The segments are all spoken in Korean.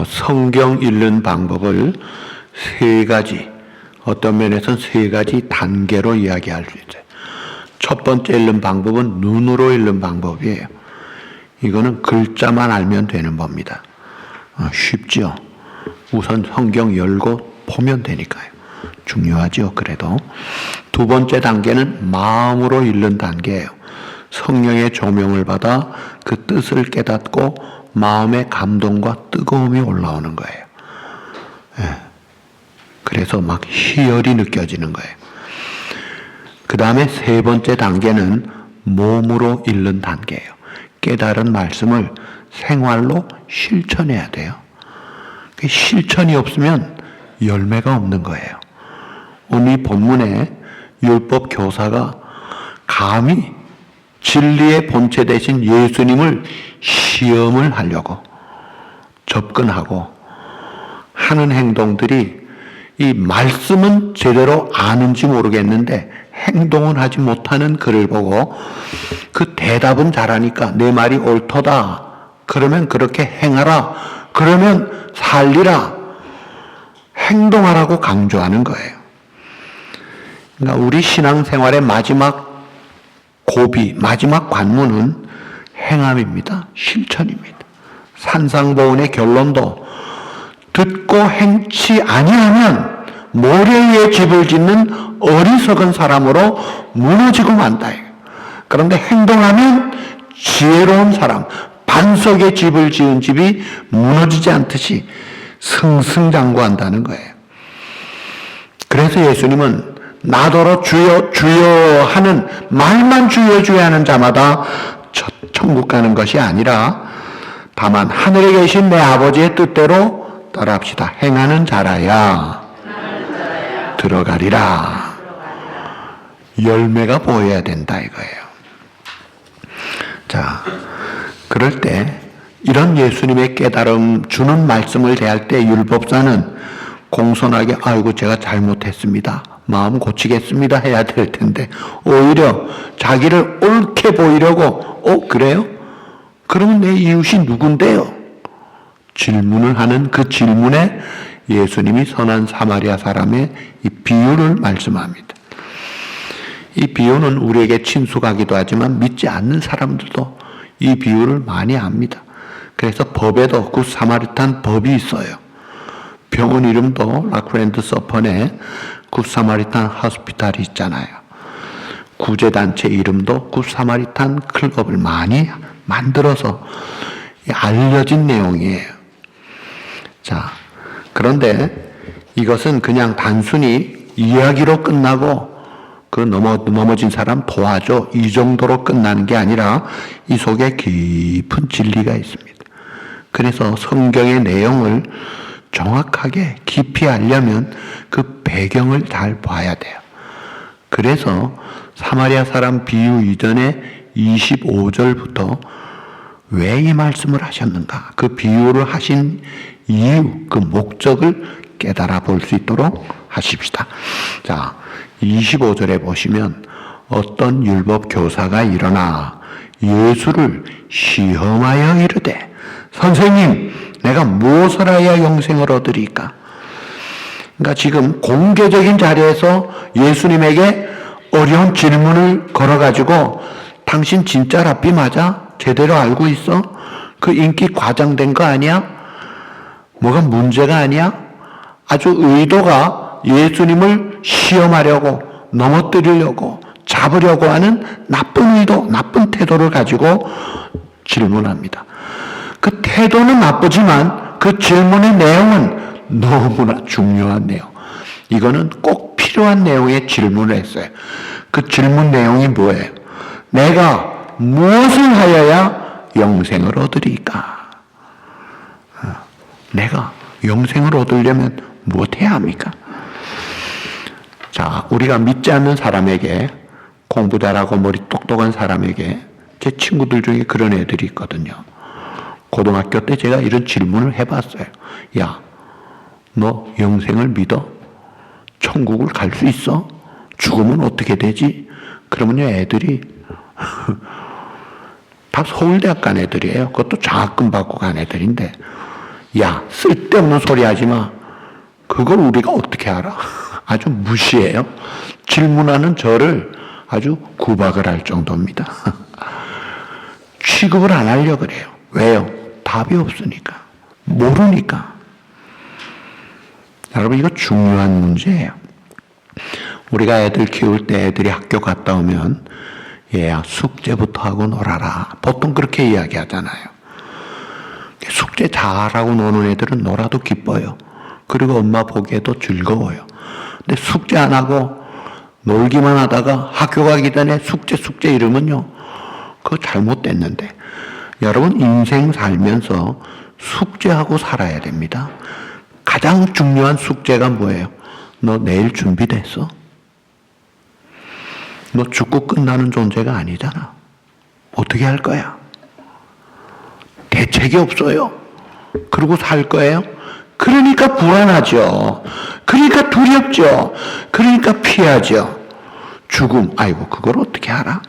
성경 읽는 방법을 세 가지, 어떤 면에서는 세 가지 단계로 이야기할 수 있어요. 첫 번째 읽는 방법은 눈으로 읽는 방법이에요. 이거는 글자만 알면 되는 법니다. 쉽죠? 우선 성경 열고 보면 되니까요. 중요하죠, 그래도. 두 번째 단계는 마음으로 읽는 단계예요. 성령의 조명을 받아 그 뜻을 깨닫고 마음의 감동과 뜨거움이 올라오는 거예요. 그래서 막 희열이 느껴지는 거예요. 그 다음에 세 번째 단계는 몸으로 읽는 단계예요. 깨달은 말씀을 생활로 실천해야 돼요. 실천이 없으면 열매가 없는 거예요. 오늘 본문에 율법 교사가 감히 진리의 본체 대신 예수님을 시험을 하려고 접근하고 하는 행동들이, 이 말씀은 제대로 아는지 모르겠는데 행동은 하지 못하는 그를 보고 그 대답은 잘하니까 내 말이 옳도다, 그러면 그렇게 행하라, 그러면 살리라, 행동하라고 강조하는 거예요. 그러니까 우리 신앙생활의 마지막 고비, 마지막 관문은 행함입니다. 실천입니다. 산상보훈의 결론도 듣고 행치 아니하면 모래 위에 집을 짓는 어리석은 사람으로 무너지고 만다. 그런데 행동하면 지혜로운 사람, 반석에 집을 지은 집이 무너지지 않듯이 승승장구한다는 거예요. 그래서 예수님은 나더러 주여 주여 하는 말만 주여 주여 하는 자마다 천국 가는 것이 아니라 다만 하늘에 계신 내 아버지의 뜻대로 따라합시다. 행하는 자라야 들어가리라. 열매가 보여야 된다 이거예요. 자, 그럴 때 이런 예수님의 깨달음 주는 말씀을 대할 때 율법사는 공손하게 아이고 제가 잘못했습니다, 마음 고치겠습니다 해야 될 텐데 오히려 자기를 옳게 보이려고 그래요? 그러면 내 이웃이 누군데요? 질문을 하는 그 질문에 예수님이 선한 사마리아 사람의 이 비유를 말씀합니다. 이 비유는 우리에게 친숙하기도 하지만 믿지 않는 사람들도 이 비유를 많이 압니다. 그래서 법에도 굿 사마리탄 법이 있어요. 병원 이름도 라크랜드 서펀에 굿 사마리탄 하스피탈이 있잖아요. 구제단체 이름도 굿 사마리탄 클럽을 많이 만들어서 알려진 내용이에요. 자, 그런데 이것은 그냥 단순히 이야기로 끝나고 그 넘어진 사람 도와줘 이 정도로 끝나는 게 아니라 이 속에 깊은 진리가 있습니다. 그래서 성경의 내용을 정확하게 깊이 알려면 그 배경을 잘 봐야 돼요. 그래서 사마리아 사람 비유 이전에 25절부터 왜 이 말씀을 하셨는가, 그 비유를 하신 이유, 그 목적을 깨달아 볼 수 있도록 하십시다. 자, 25절에 보시면 어떤 율법 교사가 일어나 예수를 시험하여 이르되 선생님, 내가 무엇을 하여 영생을 얻으리까? 그러니까 지금 공개적인 자리에서 예수님에게 어려운 질문을 걸어가지고 당신 진짜 랍비 맞아? 제대로 알고 있어? 그 인기 과장된 거 아니야? 뭐가 문제가 아니야? 아주 의도가 예수님을 시험하려고, 넘어뜨리려고, 잡으려고 하는 나쁜 의도, 나쁜 태도를 가지고 질문합니다. 그 태도는 나쁘지만 그 질문의 내용은 너무나 중요한 내용. 이거는 꼭 필요한 내용의 질문을 했어요. 그 질문 내용이 뭐예요? 내가 무엇을 하여야 영생을 얻으리까? 내가 영생을 얻으려면 무엇해야 합니까? 자, 우리가 믿지 않는 사람에게, 공부 잘하고 머리 똑똑한 사람에게, 제 친구들 중에 그런 애들이 있거든요. 고등학교 때 제가 이런 질문을 해봤어요. 야, 너 영생을 믿어? 천국을 갈 수 있어? 죽으면 어떻게 되지? 그러면요, 애들이 다 서울대학 간 애들이에요. 그것도 장학금 받고 간 애들인데, 야, 쓸데없는 소리 하지 마. 그걸 우리가 어떻게 알아? 아주 무시해요. 질문하는 저를 아주 구박을 할 정도입니다. 취급을 안 하려고 그래요. 왜요? 답이 없으니까. 모르니까. 여러분, 이거 중요한 문제예요. 우리가 애들 키울 때 애들이 학교 갔다 오면 얘야, 숙제부터 하고 놀아라. 보통 그렇게 이야기하잖아요. 숙제 잘하고 노는 애들은 놀아도 기뻐요. 그리고 엄마 보기에도 즐거워요. 근데 숙제 안 하고 놀기만 하다가 학교 가기 전에 숙제 이러면요, 그거 잘못됐는데. 여러분, 인생 살면서 숙제하고 살아야 됩니다. 가장 중요한 숙제가 뭐예요? 너 내일 준비됐어? 너 죽고 끝나는 존재가 아니잖아. 어떻게 할 거야? 대책이 없어요. 그러고 살 거예요? 그러니까 불안하죠. 그러니까 두렵죠. 그러니까 피하죠. 죽음, 아이고, 그걸 어떻게 알아?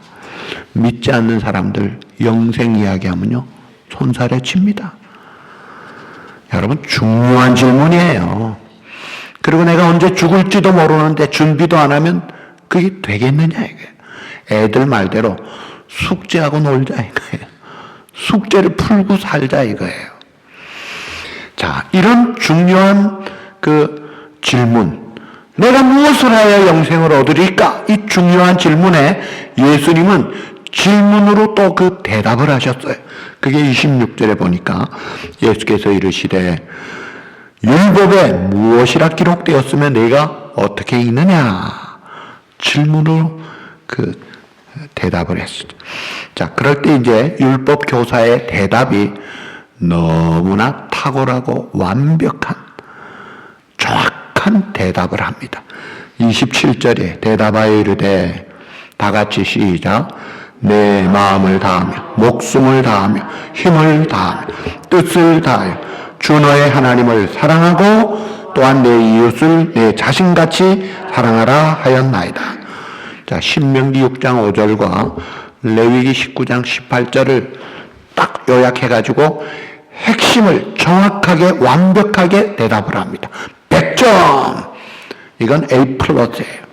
믿지 않는 사람들 영생 이야기하면요, 손살에 칩니다. 여러분, 중요한 질문이에요. 그리고 내가 언제 죽을지도 모르는데 준비도 안 하면 그게 되겠느냐, 이게. 애들 말대로 숙제하고 놀자, 이거예요. 숙제를 풀고 살자, 이거예요. 자, 이런 중요한 그 질문, 내가 무엇을 하여 영생을 얻으리까? 이 중요한 질문에 예수님은 질문으로 또 그 대답을 하셨어요. 그게 26절에 보니까 예수께서 이르시되 율법에 무엇이라 기록되었으면 내가 어떻게 읽느냐? 질문으로 그 대답을 했어요. 자, 그럴 때 이제 율법 교사의 대답이 너무나 탁월하고 완벽한 정확한 대답을 합니다. 27절에 대답하여 이르되, 다 같이 시작. 내 마음을 다하며 목숨을 다하며 힘을 다하며 뜻을 다하여 주 너의 하나님을 사랑하고 또한 내 이웃을 내 자신같이 사랑하라 하였나이다. 자, 신명기 6장 5절과 레위기 19장 18절을 딱 요약해가지고 핵심을 정확하게 완벽하게 대답을 합니다. 100점! 이건 A 플러스예요.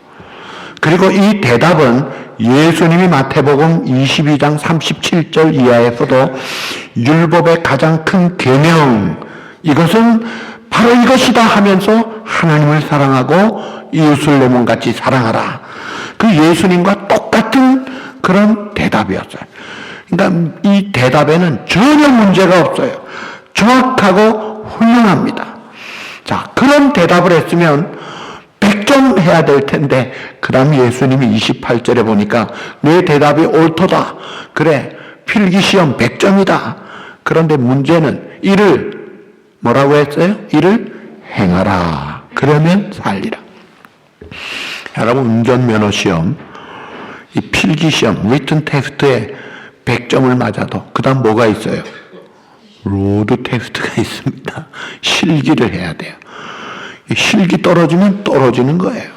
그리고 이 대답은 예수님이 마태복음 22장 37절 이하에서도 율법의 가장 큰 계명, 이것은 바로 이것이다 하면서 하나님을 사랑하고 이웃을 내 몸같이 사랑하라. 그 예수님과 똑같은 그런 대답이었어요. 그러니까 이 대답에는 전혀 문제가 없어요. 정확하고 훌륭합니다. 자, 그런 대답을 했으면 100점 해야 될 텐데, 그 다음 예수님이 28절에 보니까 내 대답이 옳도다. 그래, 필기시험 100점이다. 그런데 문제는 이를 뭐라고 했어요? 이를 행하라. 그러면 살리라. 여러분, 운전면허 시험, 이 필기시험, 리튼 테스트에 100점을 맞아도 그 다음 뭐가 있어요? 로드 테스트가 있습니다. 실기를 해야 돼요. 실기 떨어지면 떨어지는 거예요.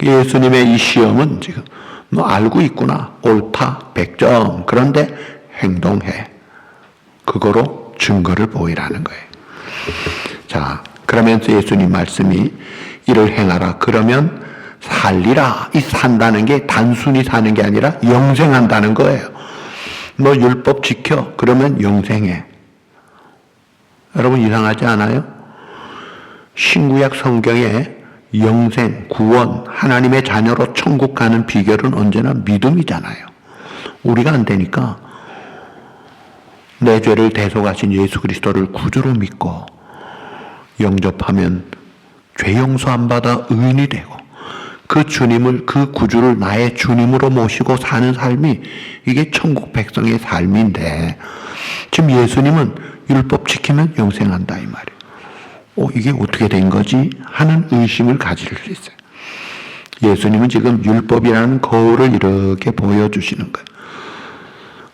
예수님의 이 시험은 지금 너 알고 있구나. 옳다. 100점. 그런데 행동해. 그거로 증거를 보이라는 거예요. 자, 그러면서 예수님 말씀이 이를 행하라. 그러면 살리라. 이 산다는 게 단순히 사는 게 아니라 영생한다는 거예요. 너 율법 지켜. 그러면 영생해. 여러분, 이상하지 않아요? 신구약 성경에 영생, 구원, 하나님의 자녀로 천국 가는 비결은 언제나 믿음이잖아요. 우리가 안 되니까 내 죄를 대속하신 예수 그리스도를 구주로 믿고 영접하면 죄 용서 안 받아 의인이 되고 그 주님을, 그 구주를 나의 주님으로 모시고 사는 삶이 이게 천국 백성의 삶인데, 지금 예수님은 율법 지키면 영생한다 이 말이에요. 이게 어떻게 된 거지? 하는 의심을 가질 수 있어요. 예수님은 지금 율법이라는 거울을 이렇게 보여주시는 거예요.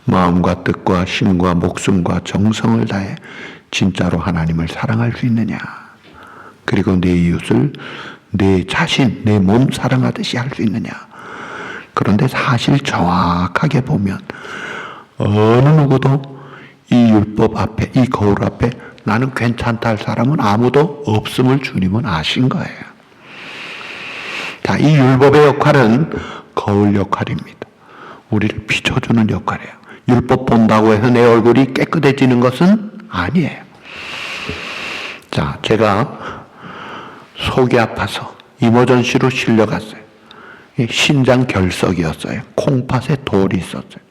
마음과 뜻과 힘과 목숨과 정성을 다해 진짜로 하나님을 사랑할 수 있느냐? 그리고 내 이웃을 내 자신, 내 몸 사랑하듯이 할 수 있느냐? 그런데 사실 정확하게 보면 어느 누구도 이 율법 앞에, 이 거울 앞에 나는 괜찮다 할 사람은 아무도 없음을 주님은 아신 거예요. 자, 이 율법의 역할은 거울 역할입니다. 우리를 비춰주는 역할이에요. 율법 본다고 해서 내 얼굴이 깨끗해지는 것은 아니에요. 자, 제가 속이 아파서 이머전시로 실려갔어요. 신장 결석이었어요. 콩팥에 돌이 있었어요.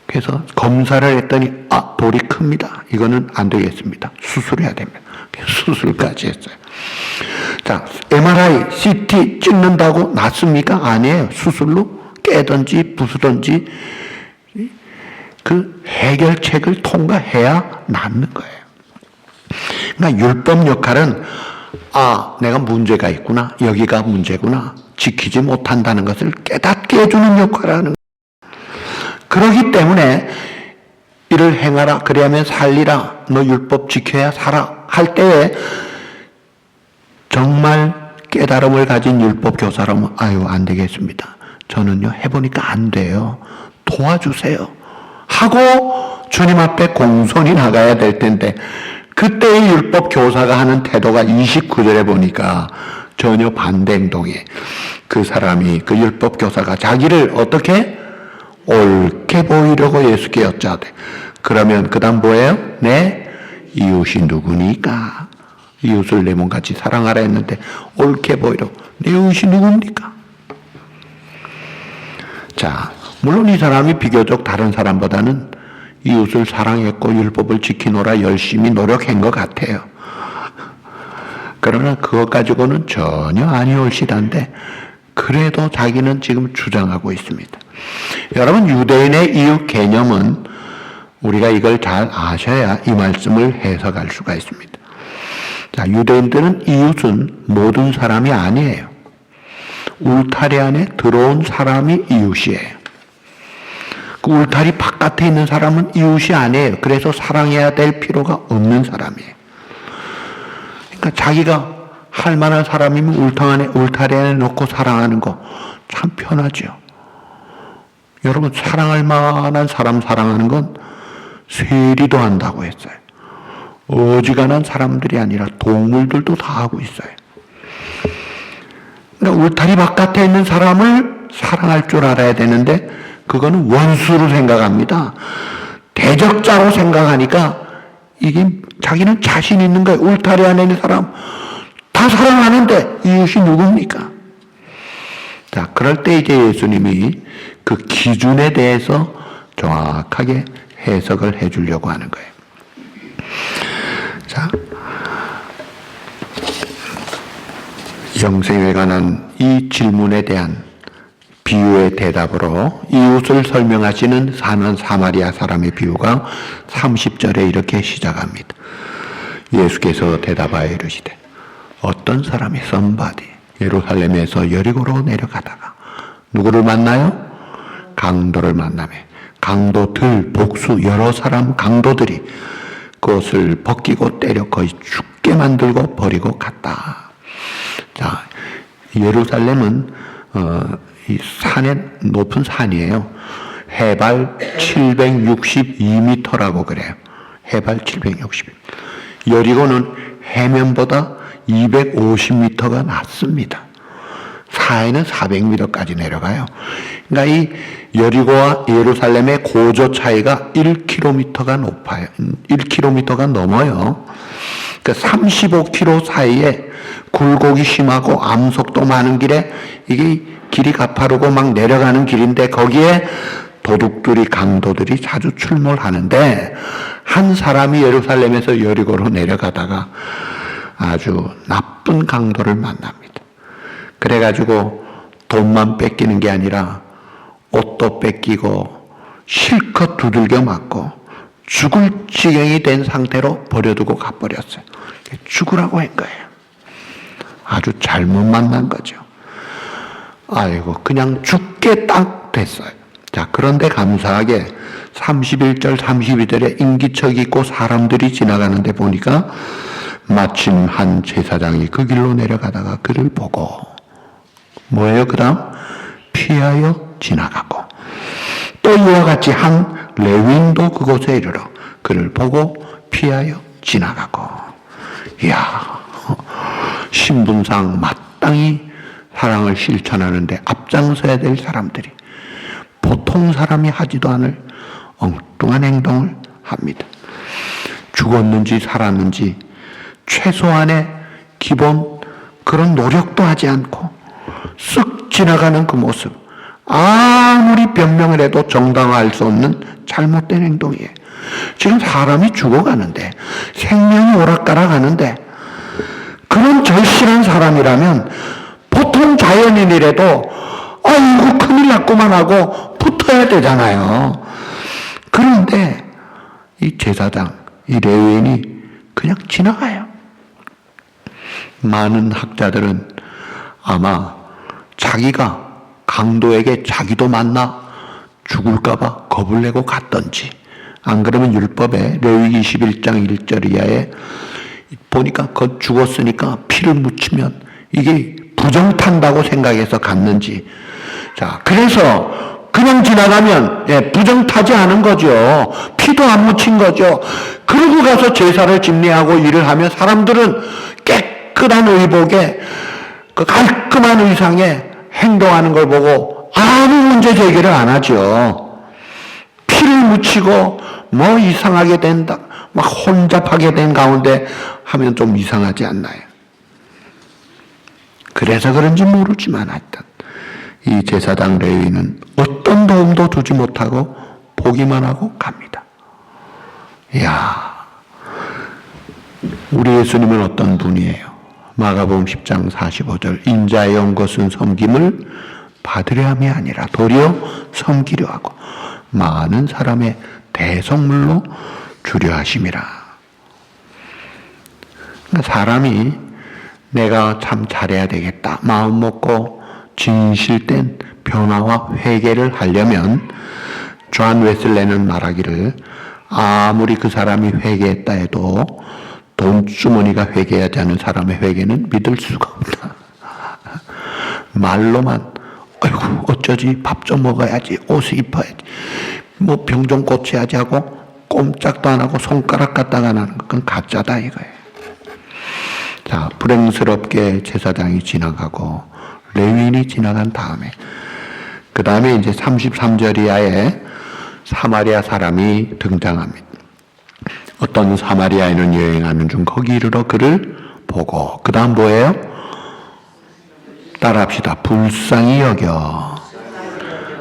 그래서 검사를 했더니 돌이 큽니다. 이거는 안 되겠습니다. 수술해야 됩니다. 수술까지 했어요. 자, MRI, CT 찍는다고 낫습니까? 아니에요. 수술로 깨든지 부수든지 그 해결책을 통과해야 낫는 거예요. 그러니까 율법 역할은 내가 문제가 있구나. 여기가 문제구나. 지키지 못한다는 것을 깨닫게 해주는 역할을 하는 거예요. 그렇기 때문에 이를 행하라. 그래야면 살리라. 너 율법 지켜야 살아. 할 때에 정말 깨달음을 가진 율법 교사라면 안 되겠습니다. 저는요 해보니까 안 돼요. 도와주세요. 하고 주님 앞에 공손히 나가야 될 텐데 그때의 율법 교사가 하는 태도가 29절에 보니까 전혀 반대 행동에 그 사람이 그 율법 교사가 자기를 어떻게 옳게 보이려고 예수께 여짜대. 그러면 그 다음 뭐예요? 내 이웃이 누구니까? 이웃을 내 몸같이 사랑하라 했는데 옳게 보이려고 내 이웃이 누굽니까? 자, 물론 이 사람이 비교적 다른 사람보다는 이웃을 사랑했고 율법을 지키노라 열심히 노력한 것 같아요. 그러나 그것 가지고는 전혀 아니올시단데 그래도 자기는 지금 주장하고 있습니다. 여러분, 유대인의 이웃 개념은 우리가 이걸 잘 아셔야 이 말씀을 해석할 수가 있습니다. 자, 유대인들은 이웃은 모든 사람이 아니에요. 울타리 안에 들어온 사람이 이웃이에요. 그 울타리 바깥에 있는 사람은 이웃이 아니에요. 그래서 사랑해야 될 필요가 없는 사람이에요. 그러니까 자기가 할 만한 사람이면 울타리 안에 놓고 사랑하는 거 참 편하죠. 여러분, 사랑할 만한 사람 사랑하는 건 세리도 한다고 했어요. 어지간한 사람들이 아니라 동물들도 다 하고 있어요. 그러니까 울타리 바깥에 있는 사람을 사랑할 줄 알아야 되는데 그거는 원수로 생각합니다. 대적자로 생각하니까 이게 자기는 자신 있는 거예요. 울타리 안에 있는 사람 다 사랑하는데 이웃이 누굽니까? 자, 그럴 때 이제 예수님이 그 기준에 대해서 정확하게 해석을 해주려고 하는 거예요. 자, 영생에 관한 이 질문에 대한 비유의 대답으로 이웃을 설명하시는 사는 사마리아 사람의 비유가 30절에 이렇게 시작합니다. 예수께서 대답하여 이르시되 어떤 사람이 somebody 예루살렘에서 여리고로 내려가다가 누구를 만나요? 강도를 만나며 강도들 복수 여러 사람 강도들이 그것을 벗기고 때려 거의 죽게 만들고 버리고 갔다. 자, 예루살렘은 이 산의 높은 산이에요. 해발 762m라고 그래요. 해발 760m. 여리고는 해면보다 250m가 낮습니다. 사해는 400m까지 내려가요. 그러니까 이 여리고와 예루살렘의 고조 차이가 1km가 높아요. 1km가 넘어요. 그러니까 35km 사이에 굴곡이 심하고 암석도 많은 길에 이게 길이 가파르고 막 내려가는 길인데 거기에 도둑들이 강도들이 자주 출몰하는데 한 사람이 예루살렘에서 여리고로 내려가다가 아주 나쁜 강도를 만납니다. 그래가지고 돈만 뺏기는 게 아니라 옷도 뺏기고 실컷 두들겨 맞고 죽을 지경이 된 상태로 버려두고 가버렸어요. 죽으라고 한 거예요. 아주 잘못 만난 거죠. 아이고, 그냥 죽게 딱 됐어요. 자, 그런데 감사하게 31절, 32절에 인기척이 있고 사람들이 지나가는데 보니까 마침 한 제사장이 그 길로 내려가다가 그를 보고 뭐예요? 그 다음 피하여 지나가고 또 이와 같이 한 레위인도 그곳에 이르러 그를 보고 피하여 지나가고. 이야, 신분상 마땅히 사랑을 실천하는데 앞장서야 될 사람들이 보통 사람이 하지도 않을 엉뚱한 행동을 합니다. 죽었는지 살았는지 최소한의 기본 그런 노력도 하지 않고 쓱 지나가는 그 모습, 아무리 변명을 해도 정당화할 수 없는 잘못된 행동이에요. 지금 사람이 죽어가는데, 생명이 오락가락하는데, 그런 절실한 사람이라면 보통 자연인이라도 아이고 큰일 났구만 하고 붙어야 되잖아요. 그런데 이 제사장, 이 레위인이 그냥 지나가요. 많은 학자들은 아마 자기가 강도에게 자기도 만나 죽을까봐 겁을 내고 갔던지, 안 그러면 율법에 레위기 21장 1절 이하에 보니까 그 죽었으니까 피를 묻히면 이게 부정탄다고 생각해서 갔는지. 자, 그래서 그냥 지나가면 부정타지 않은 거죠. 피도 안 묻힌 거죠. 그러고 가서 제사를 집례하고 일을 하면 사람들은 깨끗한 의복에 그 깔끔한 의상에 행동하는 걸 보고 아무 문제 제기를 안 하죠. 피를 묻히고 뭐 이상하게 된다, 막 혼잡하게 된 가운데 하면 좀 이상하지 않나요? 그래서 그런지 모르지만 하여튼 이 제사장 레위인은 어떤 도움도 주지 못하고 보기만 하고 갑니다. 이야, 우리 예수님은 어떤 분이에요? 마가복음 10장 45절, 인자의 온 것은 섬김을 받으려 함이 아니라 도리어 섬기려 하고 많은 사람의 대속물로 주려 하심이라. 그러니까 사람이 내가 참 잘해야 되겠다 마음 먹고 진실된 변화와 회개를 하려면 존 웨슬레는 말하기를, 아무리 그 사람이 회개했다 해도 돈주머니가 회개하지 않은 사람의 회개는 믿을 수가 없다. 말로만 아이고 어쩌지, 밥 좀 먹어야지, 옷을 입어야지, 뭐 병 좀 고쳐야지 하고 꼼짝도 안 하고 손가락 갖다가 나는 건 가짜다 이거예요. 자, 불행스럽게 제사장이 지나가고 레위인이 지나간 다음에, 그 다음에 이제 33절 이하에 사마리아 사람이 등장합니다. 어떤 사마리아인은 여행하는 중 거기 이르러 그를 보고, 그 다음 뭐예요? 따라합시다. 불쌍히 여겨.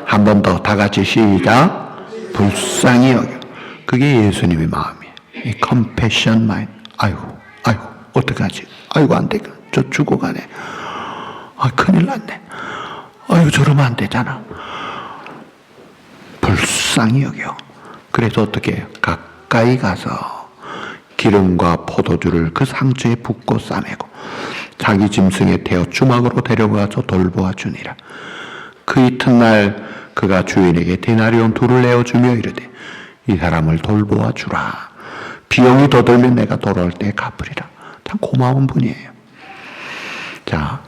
한 번 더 다 같이 시작. 불쌍히 여겨. 그게 예수님의 마음이에요. 이 컴패션 마인드. 아이고 어떡하지? 아이고 안 돼. 저 죽어가네. 아, 큰일 났네. 아이고 저러면 안 되잖아. 불쌍히 여겨. 그래서 어떻게 해요? 가까이 가서 기름과 포도주를 그 상처에 붓고 싸매고 자기 짐승에 태워 주막으로 데려가서 돌보아 주니라. 그 이튿날 그가 주인에게 데나리온 2를 내어주며 이르되 이 사람을 돌보아 주라. 비용이 더 들면 내가 돌아올 때 갚으리라. 참 고마운 분이에요. 자,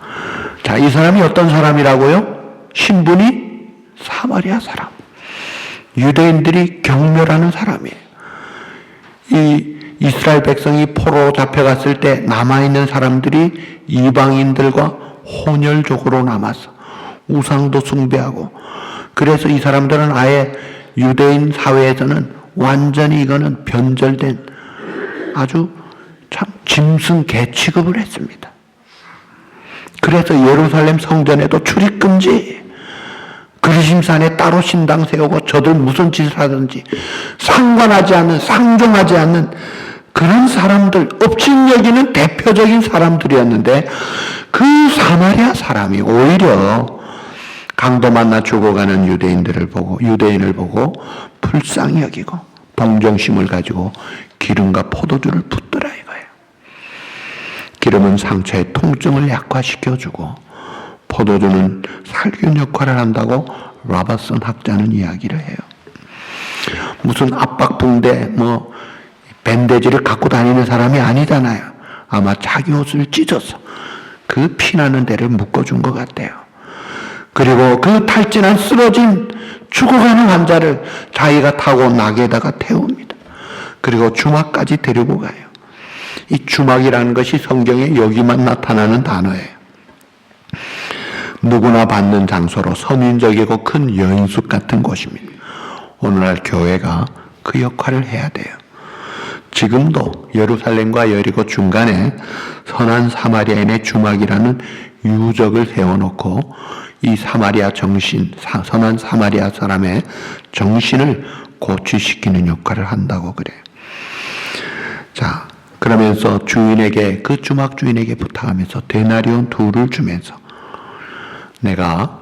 이 사람이 어떤 사람이라고요? 신분이 사마리아 사람. 유대인들이 경멸하는 사람이에요. 이 이스라엘 백성이 포로로 잡혀갔을 때 남아있는 사람들이 이방인들과 혼혈족으로 남아서 우상도 숭배하고, 그래서 이 사람들은 아예 유대인 사회에서는 완전히 이거는 변절된 아주 참 짐승 개 취급을 했습니다. 그래서 예루살렘 성전에도 출입금지, 그리심산에 따로 신당 세우고 저들 무슨 짓을 하든지 상관하지 않는, 상종하지 않는 그런 사람들, 업신여기는 대표적인 사람들이었는데, 그 사마리아 사람이 오히려 강도 만나 죽어가는 유대인을 보고 불쌍히 여기고 동정심을 가지고 기름과 포도주를 붓더라 이거예요. 기름은 상처의 통증을 약화시켜주고 포도주는 살균 역할을 한다고 라버슨 학자는 이야기를 해요. 무슨 압박붕대 밴데지를 갖고 다니는 사람이 아니잖아요. 아마 자기 옷을 찢어서 그 피나는 데를 묶어준 것 같아요. 그리고 그 탈진한 쓰러진 죽어가는 환자를 자기가 타고 낙에다가 태웁니다. 그리고 주막까지 데리고 가요. 이 주막이라는 것이 성경에 여기만 나타나는 단어예요. 누구나 받는 장소로 선인적이고 큰 여인숙 같은 곳입니다. 오늘날 교회가 그 역할을 해야 돼요. 지금도 예루살렘과 여리고 중간에 선한 사마리아인의 주막이라는 유적을 세워놓고 이 사마리아 정신, 선한 사마리아 사람의 정신을 고취시키는 역할을 한다고 그래요. 자, 그러면서 주인에게, 그 주막 주인에게 부탁하면서 데나리온 2를 주면서 내가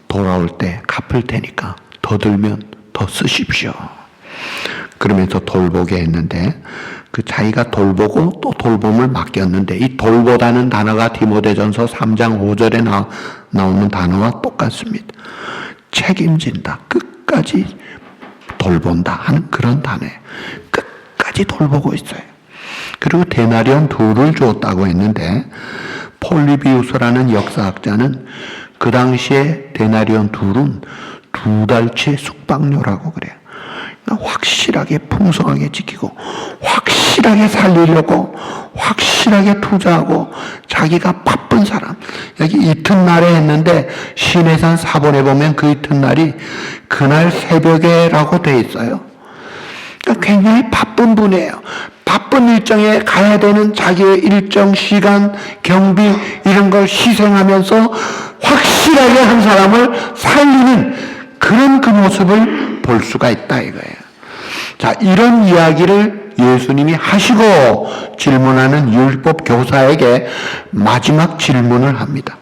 돌아올 때 갚을 테니까 더 들면 더 쓰십시오. 그러면서 돌보게 했는데, 그 자기가 돌보고 또 돌봄을 맡겼는데, 이 돌보다는 단어가 디모데전서 3장 5절에 나오는 단어와 똑같습니다. 책임진다, 끝까지 돌본다 하는 그런 단어예요. 끝까지 돌보고 있어요. 그리고 데나리온 2를 주었다고 했는데, 폴리비우스라는 역사학자는 그 당시에 데나리온 2는 2달치 숙박료라고 그래요. 확실하게 풍성하게 지키고 확실하게 살리려고 확실하게 투자하고 자기가 바쁜 사람, 여기 이튿날에 했는데 시내산 사본에 보면 그 이튿날이 그날 새벽에라고 돼 있어요. 그러니까 굉장히 바쁜 분이에요. 바쁜 일정에 가야 되는 자기의 일정, 시간, 경비 이런 걸 희생하면서 확실하게 한 사람을 살리는 그런 그 모습을 볼 수가 있다 이거예요. 자, 이런 이야기를 예수님이 하시고 질문하는 율법 교사에게 마지막 질문을 합니다.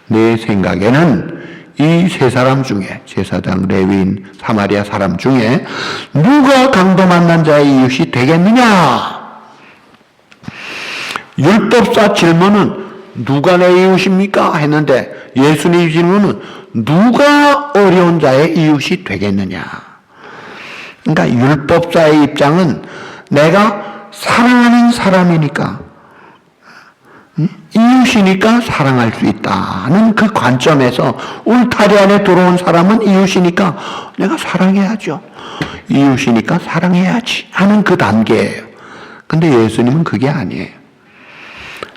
내 생각에는 이 세 사람 중에, 제사장, 레위인, 사마리아 사람 중에 누가 강도 만난 자의 이웃이 되겠느냐? 율법사 질문은 누가 내 이웃입니까? 했는데 예수님 질문은 누가 어려운 자의 이웃이 되겠느냐? 그러니까 율법사의 입장은 내가 사랑하는 사람이니까, 이웃이니까 사랑할 수 있다는 그 관점에서 울타리 안에 들어온 사람은 이웃이니까 내가 사랑해야죠. 이웃이니까 사랑해야지 하는 그 단계예요. 근데 예수님은 그게 아니에요.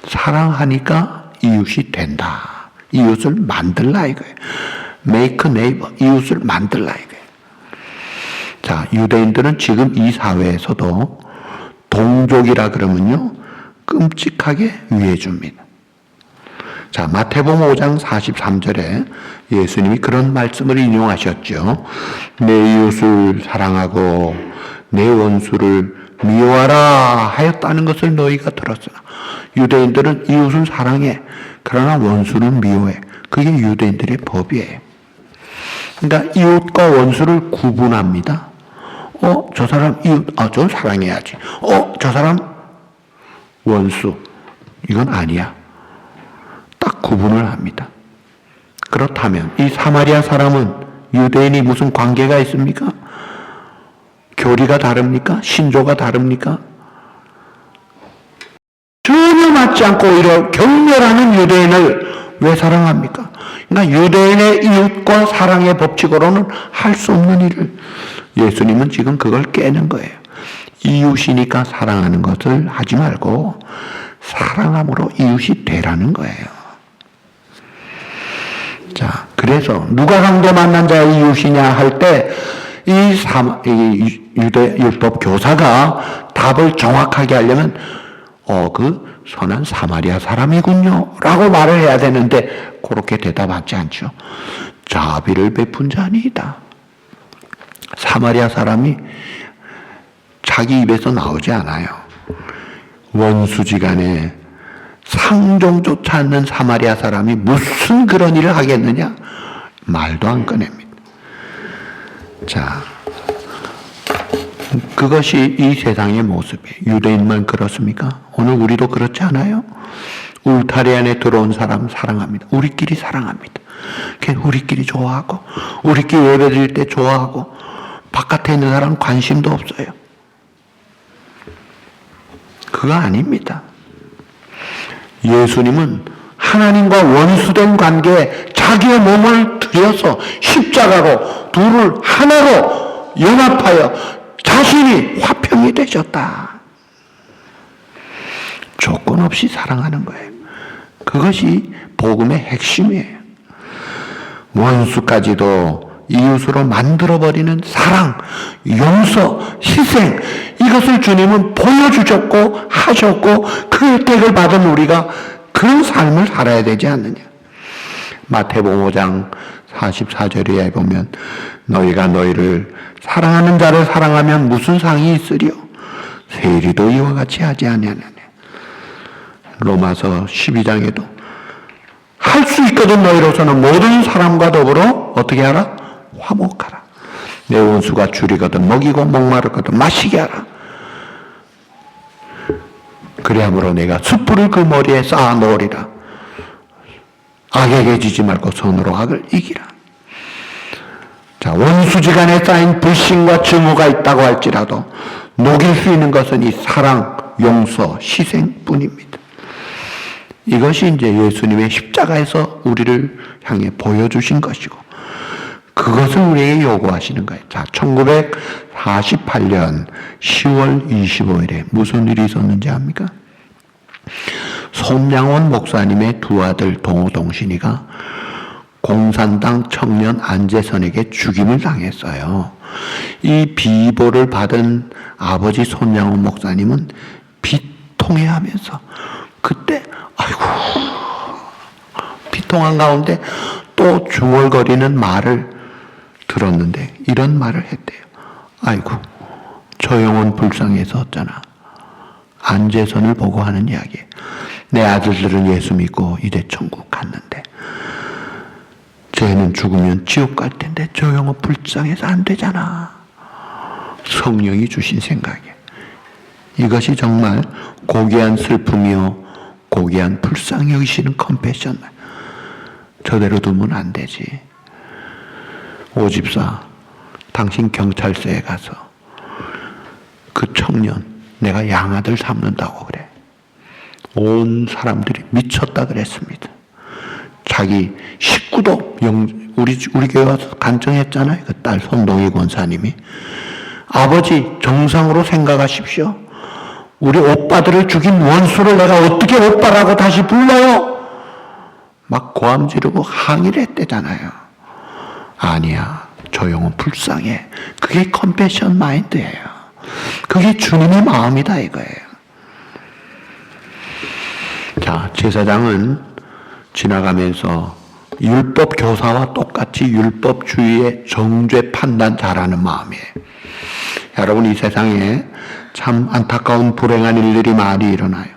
사랑하니까 이웃이 된다. 이웃을 만들라 이거예요. make a neighbor, 이웃을 만들라 이거예요. 자, 유대인들은 지금 이 사회에서도 동족이라 그러면요 끔찍하게 위해줍니다. 자, 마태복음 5장 43절에 예수님이 그런 말씀을 인용하셨죠. 내 이웃을 사랑하고 내 원수를 미워하라 하였다는 것을 너희가 들었으나, 유대인들은 이웃을 사랑해, 그러나 원수를 미워해. 그게 유대인들의 법이에요. 그러니까 이웃과 원수를 구분합니다. 저 사람 이웃, 저 사랑해야지. 저 사람 원수, 이건 아니야. 딱 구분을 합니다. 그렇다면 이 사마리아 사람은 유대인이 무슨 관계가 있습니까? 교리가 다릅니까? 신조가 다릅니까? 전혀 맞지 않고 오히려 경멸하는 유대인을 왜 사랑합니까? 그러니까 유대인의 이웃과 사랑의 법칙으로는 할 수 없는 일을 예수님은 지금 그걸 깨는 거예요. 이웃이니까 사랑하는 것을 하지 말고 사랑함으로 이웃이 되라는 거예요. 자, 그래서 누가 강도 만난 자의 이웃이냐 할 때 이 유대 율법 교사가 답을 정확하게 하려면 그 선한 사마리아 사람이군요 라고 말을 해야 되는데 그렇게 대답하지 않죠. 자비를 베푼 자니이다. 사마리아 사람이 자기 입에서 나오지 않아요. 원수지간에 상종조차 않는 사마리아 사람이 무슨 그런 일을 하겠느냐? 말도 안 꺼냅니다. 자, 그것이 이 세상의 모습이에요. 유대인만 그렇습니까? 오늘 우리도 그렇지 않아요? 울타리 안에 들어온 사람 사랑합니다. 우리끼리 사랑합니다. 우리끼리 좋아하고, 우리끼리 예배드릴 때 좋아하고, 바깥에 있는 사람은 관심도 없어요. 그거 아닙니다. 예수님은 하나님과 원수된 관계에 자기의 몸을 들여서 십자가로 둘을 하나로 연합하여 자신이 화평이 되셨다. 조건 없이 사랑하는 거예요. 그것이 복음의 핵심이에요. 원수까지도 이웃으로 만들어버리는 사랑, 용서, 희생, 이것을 주님은 보여주셨고 하셨고 그 혜택을 받은 우리가 그런 삶을 살아야 되지 않느냐. 마태복음 5장 44절에 보면 너희가 너희를 사랑하는 자를 사랑하면 무슨 상이 있으리요? 세리도 이와 같이 하지 아니하느냐. 로마서 12장에도 할 수 있거든 너희로서는 모든 사람과 더불어 어떻게 하라? 화목하라. 내 원수가 줄이거든 먹이고 목마르거든 마시게 하라. 그리함으로 내가 숯불을 그 머리에 쌓아 놓으리라. 악에게 지지 말고 선으로 악을 이기라. 자, 원수지간에 쌓인 불신과 증오가 있다고 할지라도 녹일 수 있는 것은 이 사랑, 용서, 희생뿐입니다. 이것이 이제 예수님의 십자가에서 우리를 향해 보여주신 것이고 그것을 우리에게 요구하시는 거예요. 자, 1948년 10월 25일에 무슨 일이 있었는지 압니까? 손양원 목사님의 두 아들 동호동신이가 공산당 청년 안재선에게 죽임을 당했어요. 이 비보를 받은 아버지 손양원 목사님은 비통해하면서 그때 아이고 비통한 가운데 또 중얼거리는 말을 들었는데 이런 말을 했대요. 아이고 저 영혼 불쌍해서 어쩌나. 안재선을 보고 하는 이야기예요. 내 아들들은 예수 믿고 이제 천국 갔는데 쟤는 죽으면 지옥 갈 텐데 저 영혼 불쌍해서 안 되잖아. 성령이 주신 생각이에요. 이것이 정말 고귀한 슬픔이요 고귀한 불쌍히 여기시는 컴패션. 저대로 두면 안 되지. 오집사, 당신 경찰서에 가서 그 청년 내가 양아들 삼는다고 그래. 온 사람들이 미쳤다 그랬습니다. 자기 식구도 우리 교회 와서 간청했잖아요. 그 딸 손동희 권사님이. 아버지 정상으로 생각하십시오. 우리 오빠들을 죽인 원수를 내가 어떻게 오빠라고 다시 불러요? 막 고함 지르고 항의를 했대잖아요. 아니야. 저 영혼 불쌍해. 그게 컴패션 마인드예요. 그게 주님의 마음이다 이거예요. 자, 제사장은 지나가면서 율법 교사와 똑같이 율법주의의 정죄 판단 잘하는 마음이에요. 여러분 이 세상에 참 안타까운 불행한 일들이 많이 일어나요.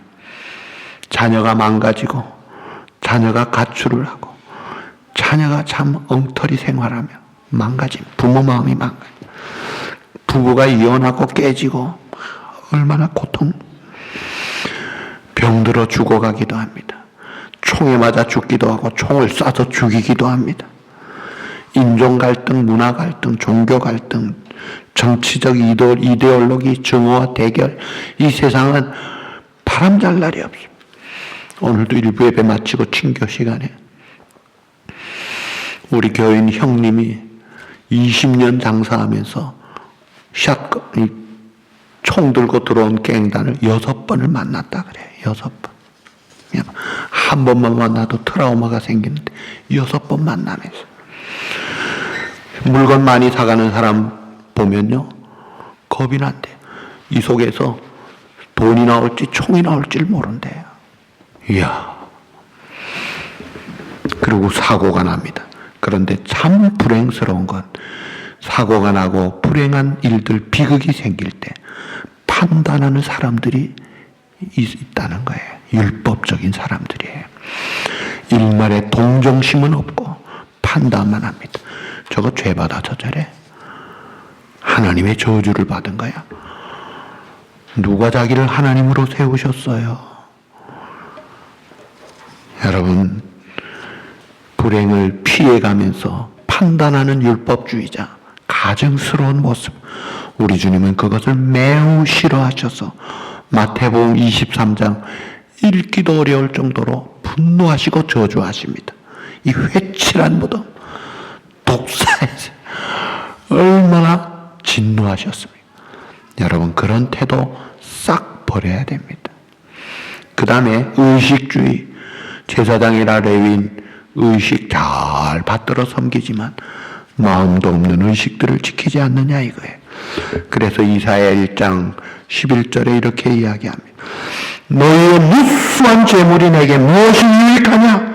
자녀가 망가지고 자녀가 가출을 하고 자녀가 참 엉터리 생활하며 망가진 부모 마음이 망가져. 부부가 이혼하고 깨지고 얼마나 고통. 병들어 죽어가기도 합니다. 총에 맞아 죽기도 하고 총을 쏴서 죽이기도 합니다. 인종 갈등, 문화 갈등, 종교 갈등, 정치적 이데올로기, 증오와 대결. 이 세상은 바람잘 날이 없습니다. 오늘도 일부 예배 마치고 친교 시간에 우리 교인 형님이 20년 장사하면서 총 들고 들어온 갱단을 6번을 만났다 그래. 6번. 한 번만 만나도 트라우마가 생기는데 6번 만나면서 물건 많이 사가는 사람 보면요 겁이 난대. 이 속에서 돈이 나올지 총이 나올지 모른대요. 이야. 그리고 사고가 납니다. 그런데 참 불행스러운 건 사고가 나고 불행한 일들, 비극이 생길 때 판단하는 사람들이 있다는 거예요. 율법적인 사람들이에요. 일말의 동정심은 없고 판단만 합니다. 저거 죄받아서 저래. 하나님의 저주를 받은 거야. 누가 자기를 하나님으로 세우셨어요? 여러분, 불행을 피해가면서 판단하는 율법주의자, 가증스러운 모습. 우리 주님은 그것을 매우 싫어하셔서 마태복음 23장 읽기도 어려울 정도로 분노하시고 저주하십니다. 이 회칠한 무덤, 독사에서 얼마나 진노하셨습니까? 여러분, 그런 태도 싹 버려야 됩니다. 그 다음에 의식주의. 제사장이라 레위인 의식 잘 받들어 섬기지만 마음도 없는 의식들을 지키지 않느냐 이거예요. 그래서 이사야 1장 11절에 이렇게 이야기합니다. 너희의 무수한 재물이 내게 무엇이 유익하냐?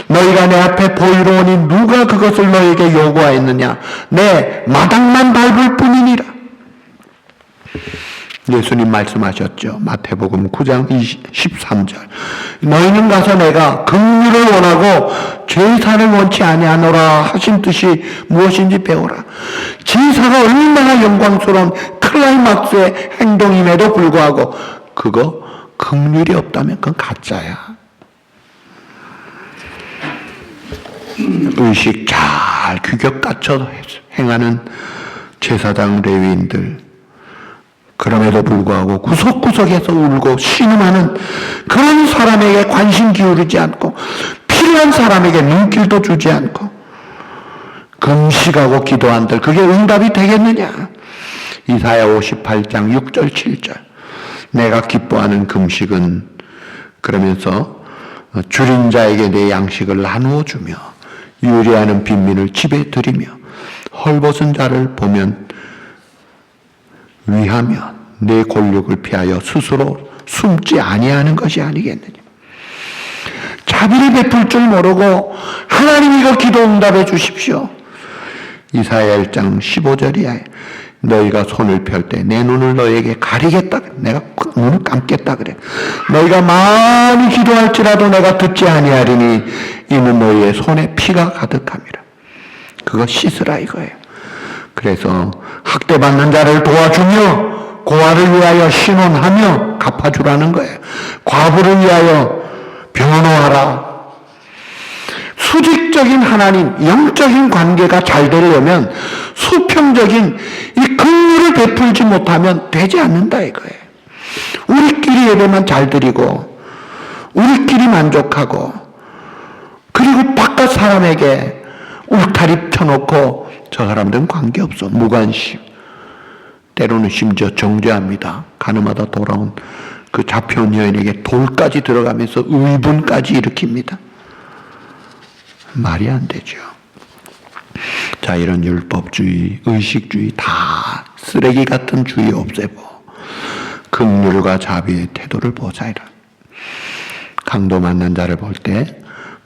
너희가 내 앞에 보이러 오니 누가 그것을 너희에게 요구하였느냐? 내 마당만 밟을 뿐이니라. 예수님 말씀하셨죠. 마태복음 9장 13절. 너희는 가서 내가 긍휼을 원하고 제사를 원치 아니하노라 하신 뜻이 무엇인지 배우라. 제사가 얼마나 영광스러운 클라이막스의 행동임에도 불구하고 그거 긍휼이 없다면 그건 가짜야. 의식 잘 규격 갖춰 행하는 제사장 레위인들, 그럼에도 불구하고 구석구석에서 울고 신음하는 그런 사람에게 관심 기울이지 않고 필요한 사람에게 눈길도 주지 않고 금식하고 기도한들 그게 응답이 되겠느냐? 이사야 58장 6절 7절. 내가 기뻐하는 금식은 그러면서 줄인 자에게 내 양식을 나누어 주며 유리하는 빈민을 집에 들이며 헐벗은 자를 보면 위하며 내 골육을 피하여 스스로 숨지 아니하는 것이 아니겠느냐. 자비를 베풀 줄 모르고 하나님 이거 기도 응답해 주십시오. 이사야 1장 15절이야. 너희가 손을 펼 때 내 눈을 너희에게 가리겠다. 내가 눈을 감겠다 그래. 너희가 많이 기도할지라도 내가 듣지 아니하리니 이는 너희의 손에 피가 가득함이라. 그거 씻으라 이거예요. 그래서 학대받는 자를 도와주며 고아를 위하여 신원하며 갚아주라는 거예요. 과부를 위하여 변호하라. 수직적인 하나님, 영적인 관계가 잘 되려면 수평적인 이 긍휼을 베풀지 못하면 되지 않는다 이거예요. 우리끼리 예배만 잘 드리고 우리끼리 만족하고 그리고 바깥 사람에게 울타리 펴놓고 저 사람들은 관계없어. 무관심. 때로는 심지어 정죄합니다. 가늠하다 돌아온 그 잡혀온 여인에게 돌까지 들어가면서 의분까지 일으킵니다. 말이 안 되죠. 자, 이런 율법주의, 의식주의 다 쓰레기 같은 주의 없애고 긍휼과 자비의 태도를 보자. 이런 강도 만난 자를 볼 때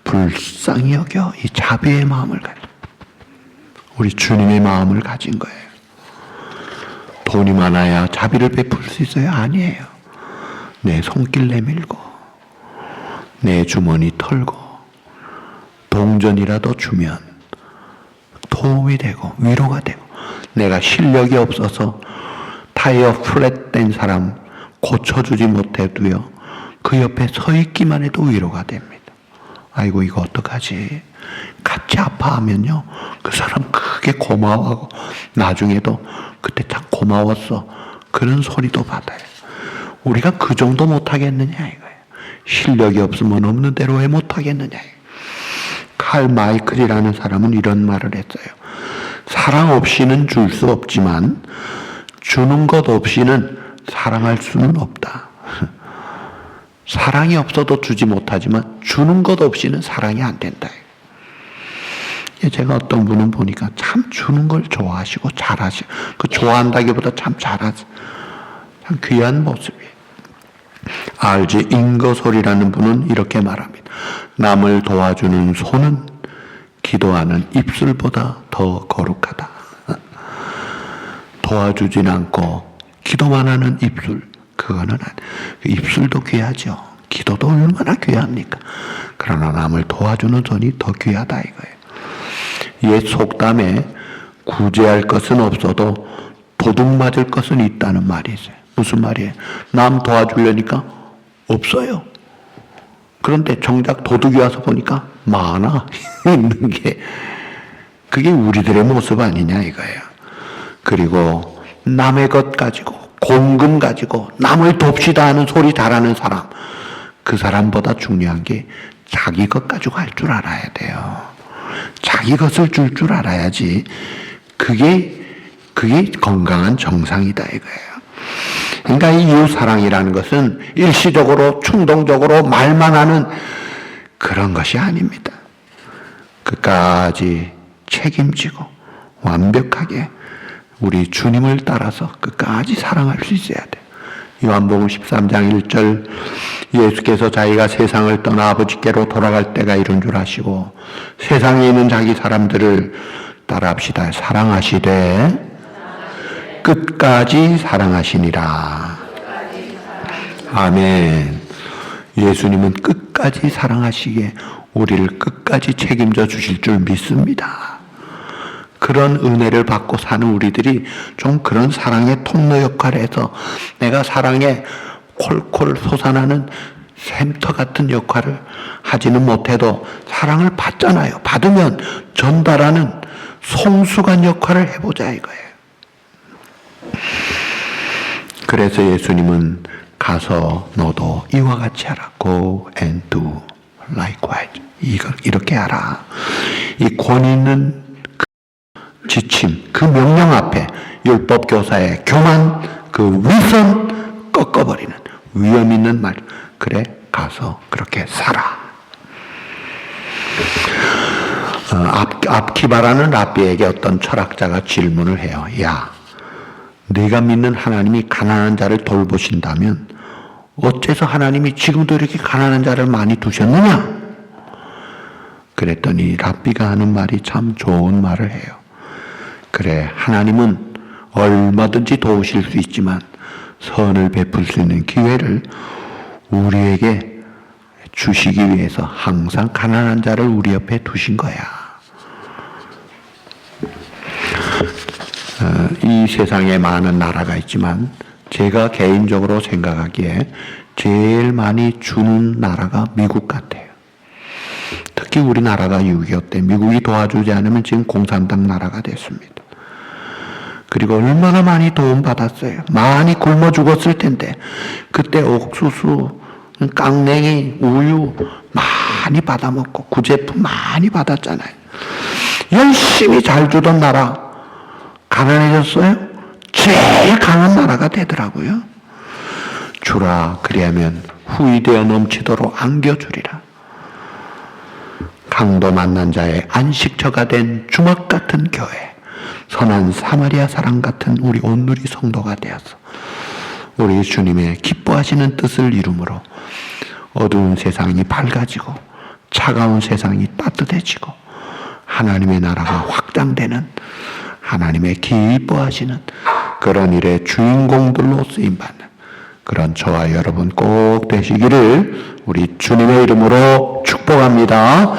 불쌍히 여겨 이 자비의 마음을 가져. 우리 주님의 마음을 가진 거예요. 돈이 많아야 자비를 베풀 수 있어요? 아니에요. 내 손길 내밀고 내 주머니 털고 동전이라도 주면 도움이 되고 위로가 되고, 내가 실력이 없어서 타이어 플랫된 사람 고쳐주지 못해도요 그 옆에 서 있기만 해도 위로가 됩니다. 아이고 이거 어떡하지? 같이 아파하면요 그 사람 크게 고마워하고 나중에도 그때 참 고마웠어 그런 소리도 받아요. 우리가 그 정도 못하겠느냐 이거예요. 실력이 없으면 없는 대로 왜 못하겠느냐. 칼 마이클이라는 사람은 이런 말을 했어요. 사랑 없이는 줄 수 없지만 주는 것 없이는 사랑할 수는 없다. 사랑이 없어도 주지 못하지만 주는 것 없이는 사랑이 안 된다. 제가 어떤 분은 보니까 참 주는 걸 좋아하시고 잘하시고, 그 좋아한다기보다 참 잘하시, 참 귀한 모습이에요. RG 잉거솔이라는 분은 이렇게 말합니다. 남을 도와주는 손은 기도하는 입술보다 더 거룩하다. 도와주진 않고 기도만 하는 입술, 그거는 입술도 귀하죠. 기도도 얼마나 귀합니까? 그러나 남을 도와주는 손이 더 귀하다 이거예요. 옛 속담에 구제할 것은 없어도 도둑 맞을 것은 있다는 말이 있어요. 무슨 말이에요? 남 도와주려니까 없어요. 그런데 정작 도둑이 와서 보니까 많아 있는 게, 그게 우리들의 모습 아니냐 이거예요. 그리고 남의 것 가지고 공금 가지고 남을 돕시다 하는 소리 잘하는 사람, 그 사람보다 중요한 게 자기 것 가지고 할 줄 알아야 돼요. 자기 것을 줄 줄 알아야지 그게 건강한 정상이다 이거예요. 그러니까 이 이웃사랑이라는 것은 일시적으로 충동적으로 말만 하는 그런 것이 아닙니다. 끝까지 책임지고 완벽하게 우리 주님을 따라서 끝까지 사랑할 수 있어야 돼요. 요한복음 13장 1절 예수께서 자기가 세상을 떠나 아버지께로 돌아갈 때가 이른 줄 아시고 세상에 있는 자기 사람들을 따라합시다. 사랑하시되 끝까지 사랑하시니라. 아멘. 예수님은 끝까지 사랑하시기에 우리를 끝까지 책임져 주실 줄 믿습니다. 그런 은혜를 받고 사는 우리들이 좀 그런 사랑의 통로 역할을 해서 내가 사랑에 콜콜 솟아나는 샘터 같은 역할을 하지는 못해도 사랑을 받잖아요. 받으면 전달하는 송수관 역할을 해보자 이거예요. 그래서 예수님은 가서 너도 이와 같이 하라. Go and do likewise. 이렇게 하라. 이 권위 있는 그 지침, 그 명령 앞에 율법 교사의 교만, 그 위선 꺾어버리는 위험 있는 말. 그래, 가서 그렇게 살아. 압키바라는 랍비에게 어떤 철학자가 질문을 해요. 야, 네가 믿는 하나님이 가난한 자를 돌보신다면 어째서 하나님이 지금도 이렇게 가난한 자를 많이 두셨느냐? 그랬더니 랍비가 하는 말이 참 좋은 말을 해요. 그래, 하나님은 얼마든지 도우실 수 있지만 선을 베풀 수 있는 기회를 우리에게 주시기 위해서 항상 가난한 자를 우리 옆에 두신 거야. 이 세상에 많은 나라가 있지만 제가 개인적으로 생각하기에 제일 많이 주는 나라가 미국 같아요. 특히 우리나라가 6.25 때 미국이 도와주지 않으면 지금 공산당 나라가 됐습니다. 그리고 얼마나 많이 도움받았어요. 많이 굶어 죽었을 텐데 그때 옥수수, 깡냉이, 우유 많이 받아먹고 구제품 많이 받았잖아요. 열심히 잘 주던 나라 가난해졌어요? 제일 강한 나라가 되더라고요. 주라, 그리하면 후이되어 넘치도록 안겨주리라. 강도 만난 자의 안식처가 된 주막 같은 교회, 선한 사마리아 사람 같은 우리 온누리 성도가 되어서 우리 주님의 기뻐하시는 뜻을 이루므로 어두운 세상이 밝아지고 차가운 세상이 따뜻해지고 하나님의 나라가 확장되는, 하나님의 기뻐하시는 그런 일의 주인공들로 쓰임받는 그런 저와 여러분 꼭 되시기를 우리 주님의 이름으로 축복합니다.